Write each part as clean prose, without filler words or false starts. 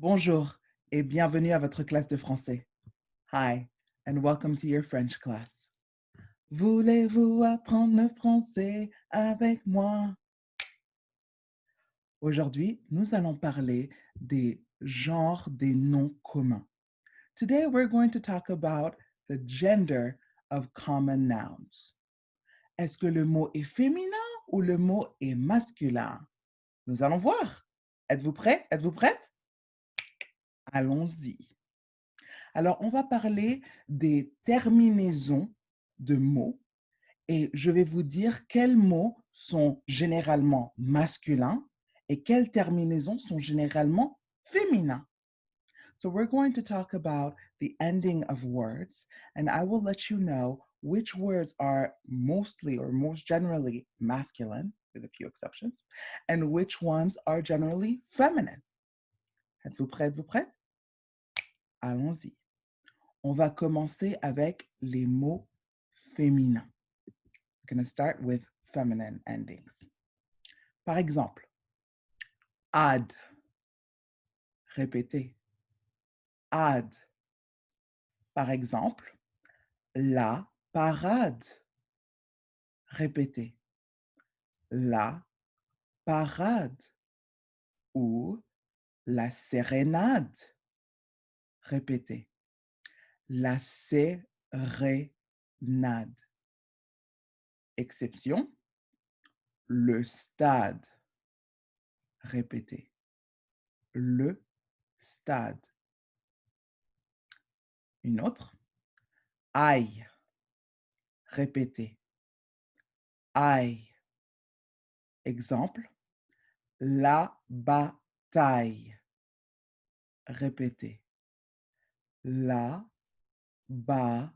Bonjour et bienvenue à votre classe de français. Hi and welcome to your French class. Voulez-vous apprendre le français avec moi? Aujourd'hui, nous allons parler des genres des noms communs. Today, we're going to talk about the gender of common nouns. Est-ce que le mot est féminin ou le mot est masculin? Nous allons voir. Êtes-vous prêts? Êtes-vous prête? Allons-y. Alors, on va parler des terminaisons de mots et je vais vous dire quels mots sont généralement masculins et quelles terminaisons sont généralement féminins. So we're going to talk about the ending of words, and I will let you know which words are mostly or most generally masculine, with a few exceptions, and which ones are generally feminine. Êtes-vous prêts? Êtes-vous prêtes? Allons-y. On va commencer avec les mots féminins. We're going to start with feminine endings. Par exemple, ad. Répétez. Ad. Par exemple, la parade. Répétez. La parade. Ou la sérénade. Répétez. La sérénade. Exception, le stade. Répétez. Le stade. Une autre. Aïe. Répétez. Aïe. Exemple. La bataille. Répétez. La bataille.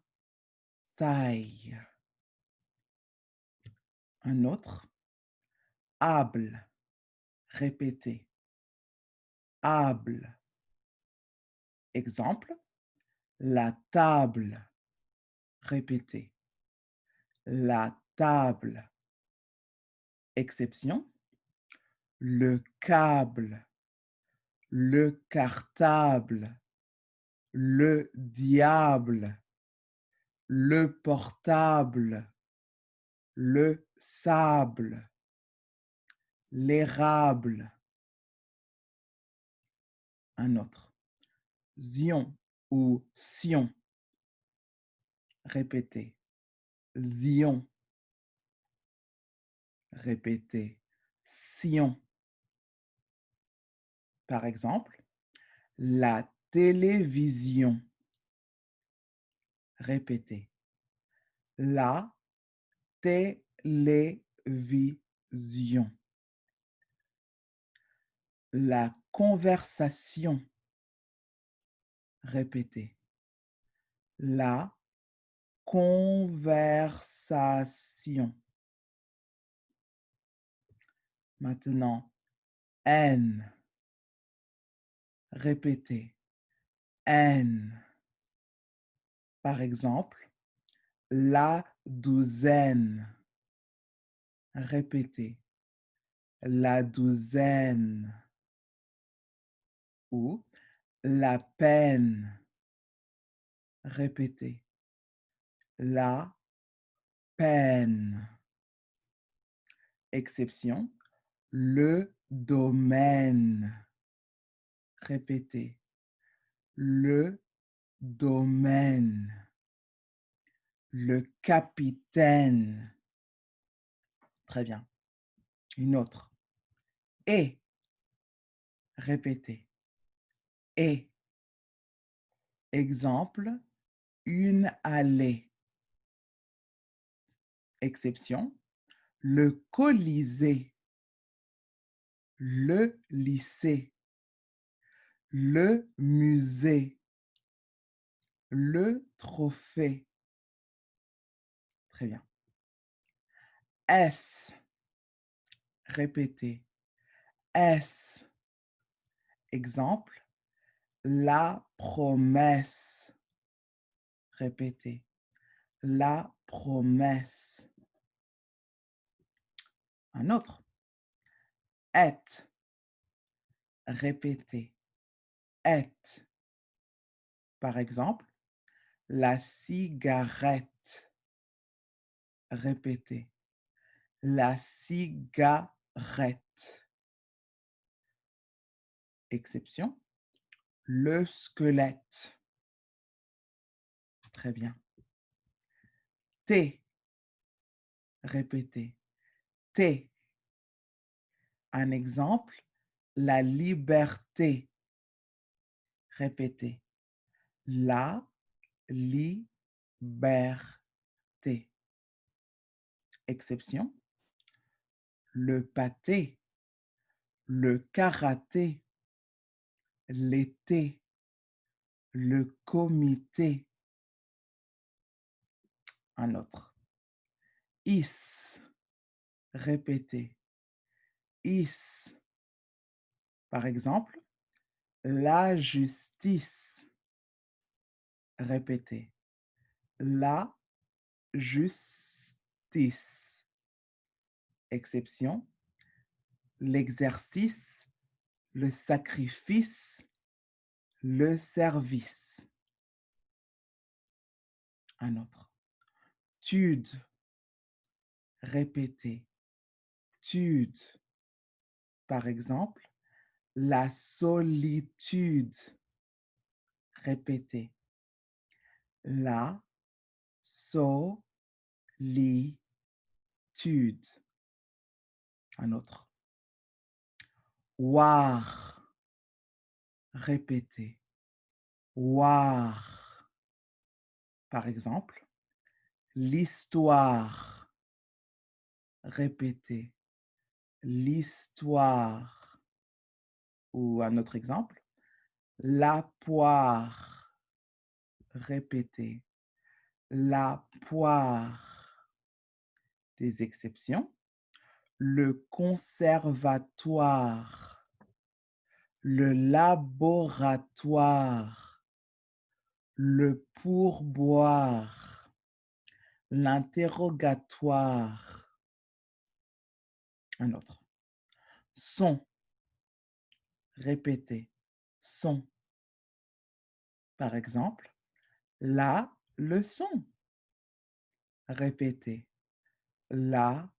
Un autre. Able. Répétez. Able. Exemple. La table. Répétez. La table. Exception. Le câble. Le cartable. Le diable. Le portable. Le sable. L'érable. Un autre. Zion ou Sion. Répétez. Zion. Répétez. Sion. Par exemple, la télévision. Répétez. La télévision. La conversation. Répétez. La conversation. Maintenant, haine. Répétez. Haine. Par exemple, la douzaine. Répétez. La douzaine. Ou la peine. Répétez. La peine. Exception. Le domaine. Répétez. Le domaine. Le capitaine. Très bien. Une autre. Et. Répétez. Et. Exemple. Une allée. Exception. Le Colisée. Le lycée. Le musée. Le trophée. Très bien. S. Répétez. S. Exemple. La promesse. Répétez. La promesse. Un autre. Et. Répétez. ette. Par exemple, la cigarette. Répétez. La cigarette. Exception. Le squelette. Très bien. Thé. Répétez. Thé. Un exemple. La liberté. Répétez. La liberté. Exception. Le pâté. Le karaté. L'été. Le comité. Un autre. Is. Répétez. Is. Par exemple, la justice. Répétez. La justice. Exception. L'exercice, le sacrifice, le service. Un autre. Tude. Répétez. Tude. Par exemple, la solitude. Répétez. La solitude. Un autre. War. Répétez. War. Par exemple, l'histoire. Répétez. L'histoire. Ou un autre exemple, la poire. Répétez. La poire. Des exceptions. Le conservatoire. Le laboratoire. Le pourboire. L'interrogatoire. Un autre. Son. Répétez. Son. Par exemple, la leçon. Répétez. La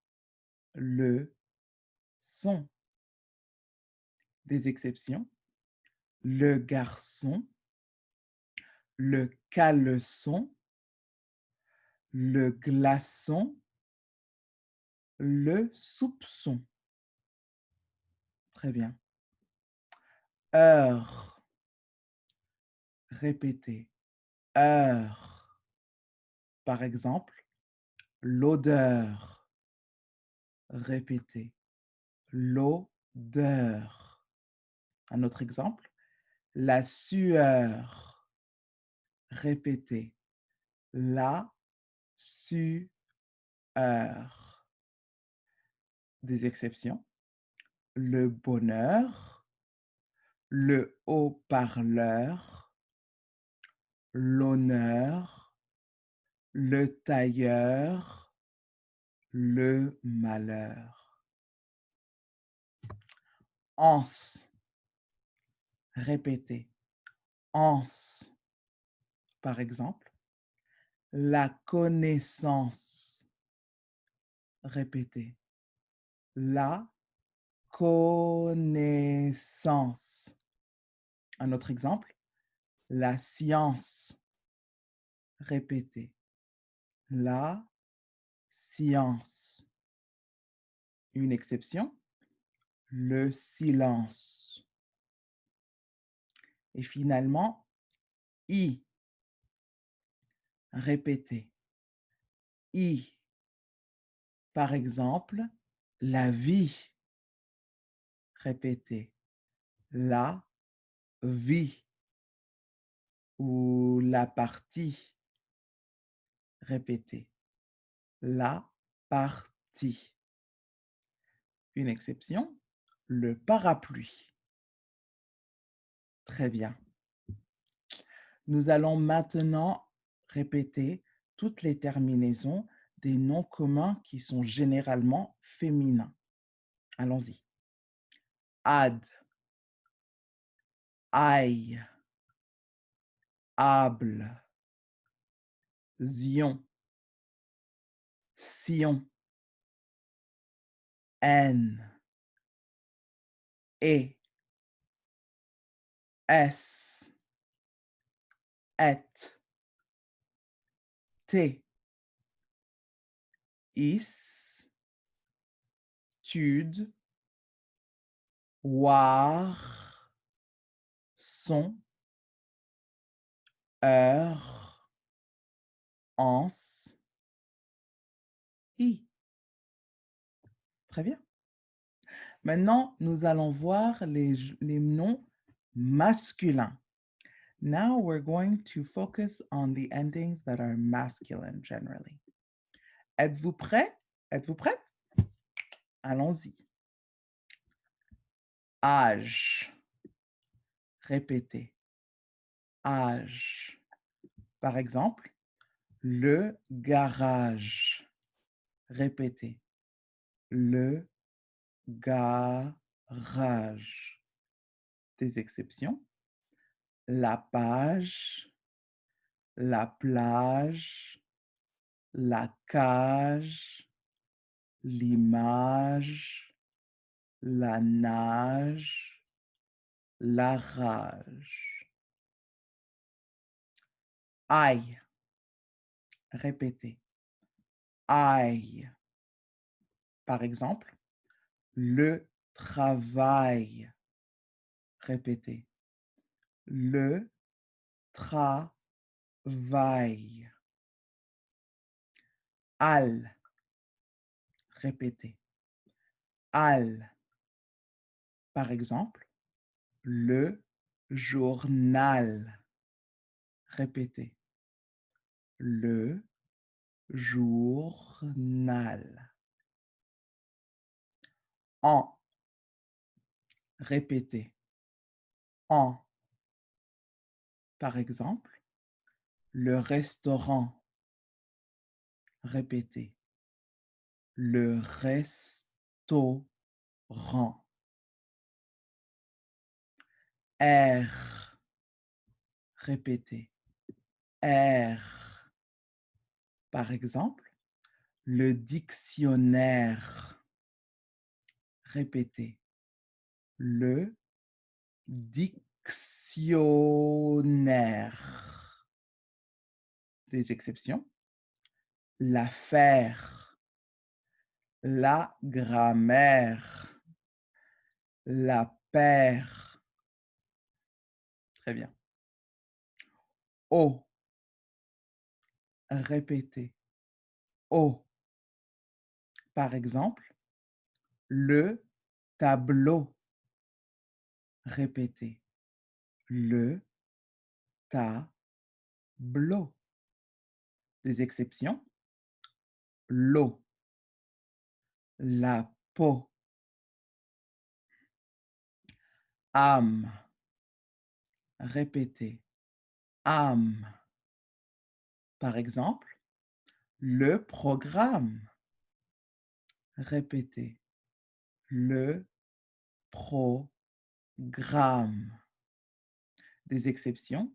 leçon. Des exceptions. Le garçon. Le caleçon. Le glaçon. Le soupçon. Très bien. Heure. Répétez. Heure. Par exemple, l'odeur. Répétez. L'odeur. Un autre exemple. La sueur. Répétez. La sueur. Des exceptions. Le bonheur. Le haut-parleur. L'honneur. Le tailleur. Le malheur. Anse. Répétez. Anse. Par exemple, la connaissance. Répétez. La connaissance. Un autre exemple, la science. Répétez. La science. Une exception, le silence. Et finalement, I. Répétez. I. Par exemple, la vie. Répétez. La vie. Ou la partie. Répétez. La partie. Une exception, le parapluie. Très bien. Nous allons maintenant répéter toutes les terminaisons des noms communs qui sont généralement féminins. Allons-y. Ad, aille, able, zion, sillon, haine, et, est, et, t, is, tude, war, son, heure, anse, i. Très bien. Maintenant, nous allons voir les noms masculins. Now we're going to focus on the endings that are masculine generally. Êtes-vous prêt? Êtes-vous prête? Allons-y. Âge. Répétez. Âge. Par exemple, le garage. Répétez. Le garage. Des exceptions. La page, la plage, la cage, l'image, la nage, la rage. Aïe. Répétez. Aïe. Par exemple, le travail. Répétez. Le travail. Al. Répétez. Al. Par exemple, le journal. Répétez. Le journal. En. Répétez. En. Par exemple, le restaurant. Répétez. Le restaurant. R. Répétez. R. Par exemple, le dictionnaire. Répétez. Le dictionnaire. Des exceptions. L'affaire. La grammaire. La paire. Très bien. Au. Répétez. Au. Par exemple, le tableau. Répétez. Le tableau. Des exceptions. L'eau. La peau. Âme. Répétez. Âme. Par exemple, le programme. Répétez. Le programme. Des exceptions.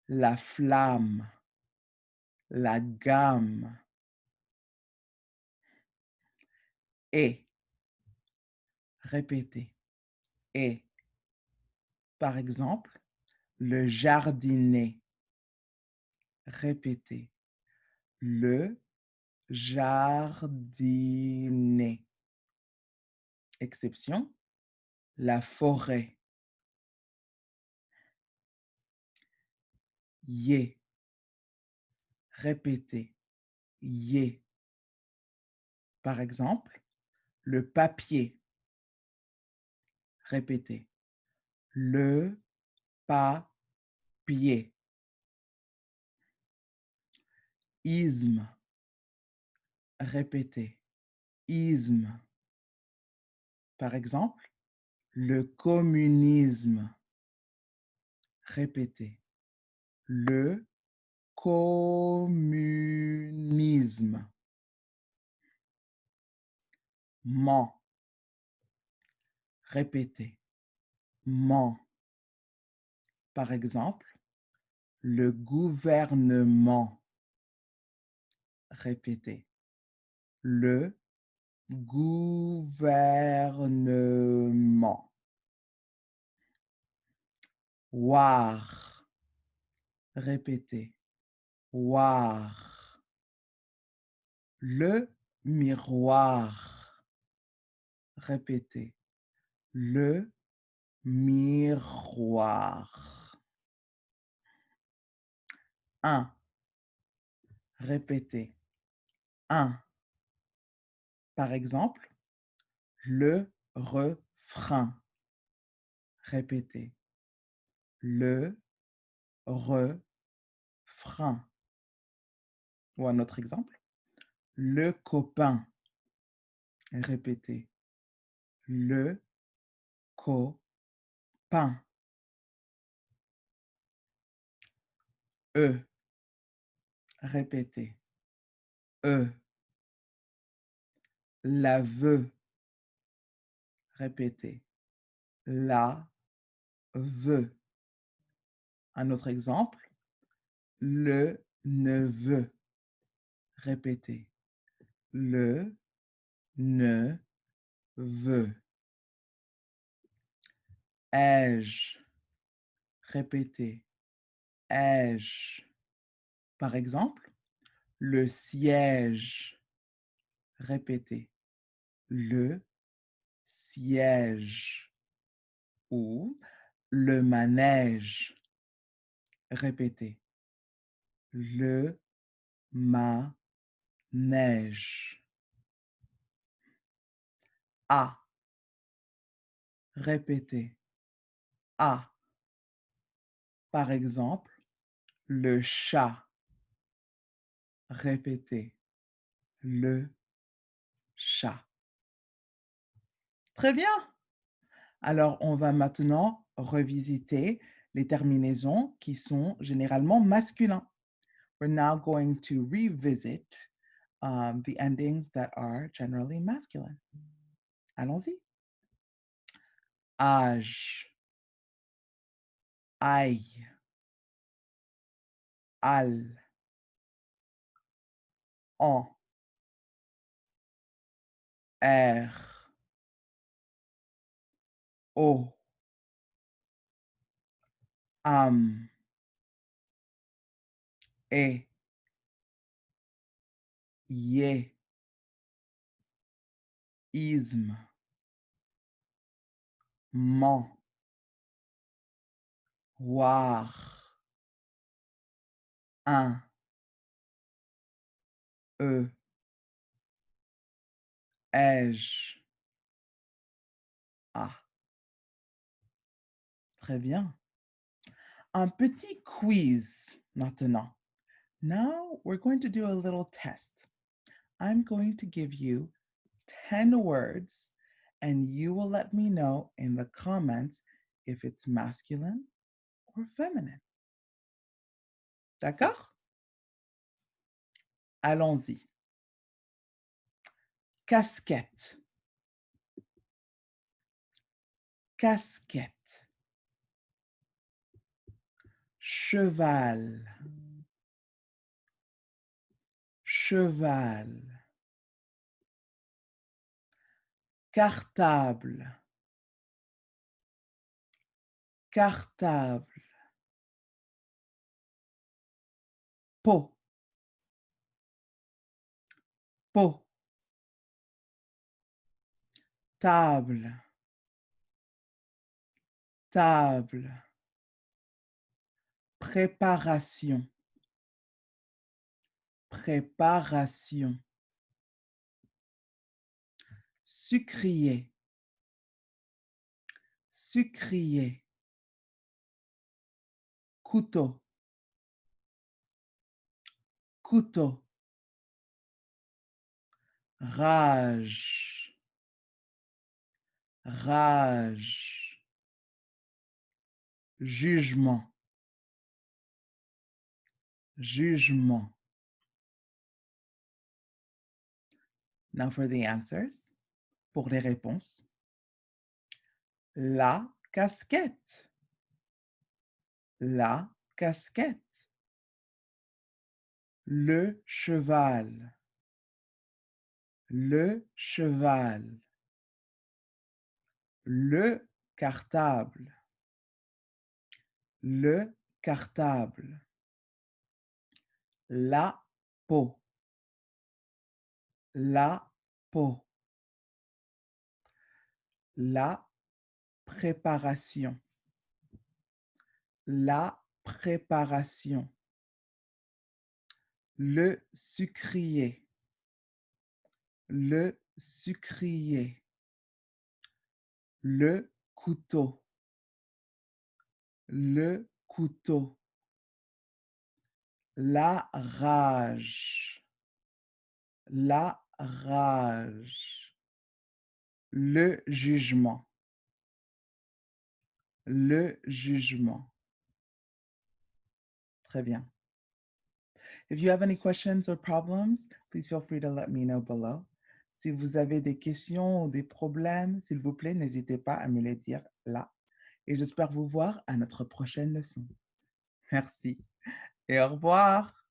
La flamme. La gamme. Et. Répétez. Et. Par exemple, le jardinier. Répétez. Le jardinier. Exception, la forêt. Yé. Répétez. Yé. Par exemple, le papier. Répétez. Le papier. Isme. Répétez. Isme. Par exemple, le communisme. Répétez. Le communisme. Ment. Répétez. Ment. Par exemple, le gouvernement. Répétez. Le gouvernement. Voir. Répétez. Voir. Le miroir. Répétez. Le miroir. Un. Répétez. Un. Par exemple, le refrain. Répétez. Le refrain. Ou un autre exemple. Le copain. Répétez. Le copain. E. Répétez. E. L'aveu. Répétez. La veut. Un autre exemple. Le neveu. Répétez. Le neveu. Ai-je. Répétez. Ai-je. Par exemple, le siège. Répétez. Le siège. Ou le manège. Répétez. Le manège. A. Répétez. A. Par exemple, le chat. Répétez. Le chat. Très bien. Alors, on va maintenant revisiter les terminaisons qui sont généralement masculins. We're now going to revisit the endings that are generally masculine. Allons-y. Âge, aille, al, en, er, au, am, et, yé, isme, man, war, un, e, ai-je, a. Très bien. Un petit quiz maintenant. Now we're going to do a little test. I'm going to give you 10 words and you will let me know in the comments if it's masculine or feminine. D'accord? Allons-y. Casquette. Casquette. Cheval. Cheval. Cartable. Cartable. Pot. Pot. Table. Table. Préparation. Préparation. Sucrier. Sucrier. Couteau. Couteau. Rage. Rage. Jugement. Jugement. Now for the answers. Pour les réponses. La casquette. la casquette, le cheval, le cheval, le cartable, le cartable, la peau, la peau, la préparation, la préparation, le sucrier, le sucrier, le couteau, le couteau, la rage, la rage, le jugement, le jugement. Très bien. If you have any questions or problems, please feel free to let me know below. Si vous avez des questions ou des problèmes, s'il vous plaît, n'hésitez pas à me les dire là. Et j'espère vous voir à notre prochaine leçon. Merci et au revoir.